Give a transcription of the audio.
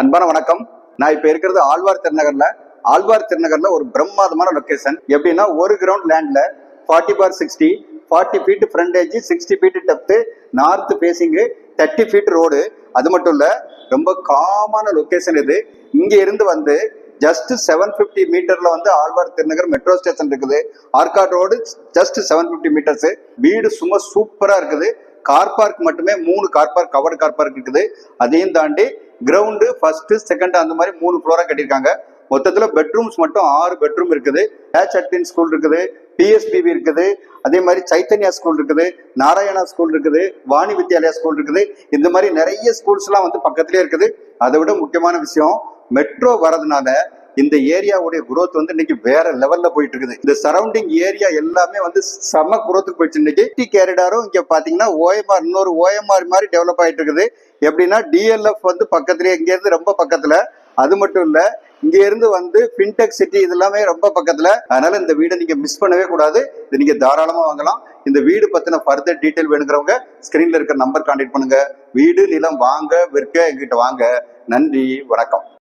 அன்பான வணக்கம். நான் இப்ப இருக்கிறது ஆழ்வார் திருநகர்ல ஒரு பிரம்மாதமான லொகேஷன். எப்படின்னா ஒரு கிரவுண்ட் லேண்ட்ல 40/60 40 feet frontage, 60 feet depth, north facing, 30 feet road. அது மட்டும் இல்ல, ரொம்ப காமான லொகேஷன் இது. இங்க இருந்து வந்து ஜஸ்ட் 750 மீட்டர்ல வந்து ஆழ்வார் திருநகர் மெட்ரோ ஸ்டேஷன் இருக்குது. Arcot road just 750 metres. வீடு சும்மா சூப்பரா இருக்குது. கார் பார்க் மட்டுமே 3 car park, covered car park இருக்குது. அதையும் தாண்டி கிரவுண்டு ஃபர்ஸ்ட் செகண்ட் அந்த மாதிரி 3 ஃப்ளோரா கட்டியிருக்காங்க. மொத்தத்துல பெட்ரூம்ஸ் மட்டும் 6 பெட்ரூம் இருக்குது. அட்லின் ஸ்கூல் இருக்குது, பிஎஸ்பிபி இருக்குது, அதே மாதிரி சைத்தன்யா ஸ்கூல் இருக்குது, நாராயணா ஸ்கூல் இருக்குது, வாணி வித்யாலயா ஸ்கூல் இருக்குது. இந்த மாதிரி நிறைய ஸ்கூல்ஸ் எல்லாம் வந்து பக்கத்திலே இருக்குது. அதை விட முக்கியமான விஷயம், மெட்ரோ வரதுனால இந்த ஏரியாவுடைய குரோத் வந்து இன்னைக்கு வேற லெவல்ல போயிட்டு இருக்குது. இந்த சரௌண்டிங் ஏரியா எல்லாமே வந்து செம குரோத்துக்கு போயிடுச்சு. இன்னைக்கு டி கேரிடாரும் இங்க பாத்தீங்கன்னா ஓஎம்ஆர், இன்னொரு ஓஎம்ஆர் மாதிரி டெவலப் ஆயிட்டு இருக்குது. எப்படின்னா டிஎல்எஃப் வந்து பக்கத்துலயே, இங்க இருந்து ரொம்ப பக்கத்துல. அது மட்டும் இல்ல, இங்க இருந்து வந்து பின்டெக் சிட்டி இதெல்லாமே ரொம்ப பக்கத்துல. அதனால இந்த வீடை நீங்க மிஸ் பண்ணவே கூடாது. இது நீங்க தாராளமா வாங்கலாம். இந்த வீடு பத்தின ஃபர்தர் டீடைல் வேணுங்கிறவங்க ஸ்கிரீன்ல இருக்கிற நம்பர் கான்டாக்ட் பண்ணுங்க. வீடு நிலம் வாங்க விற்க எங்கிட்ட வாங்க. நன்றி, வணக்கம்.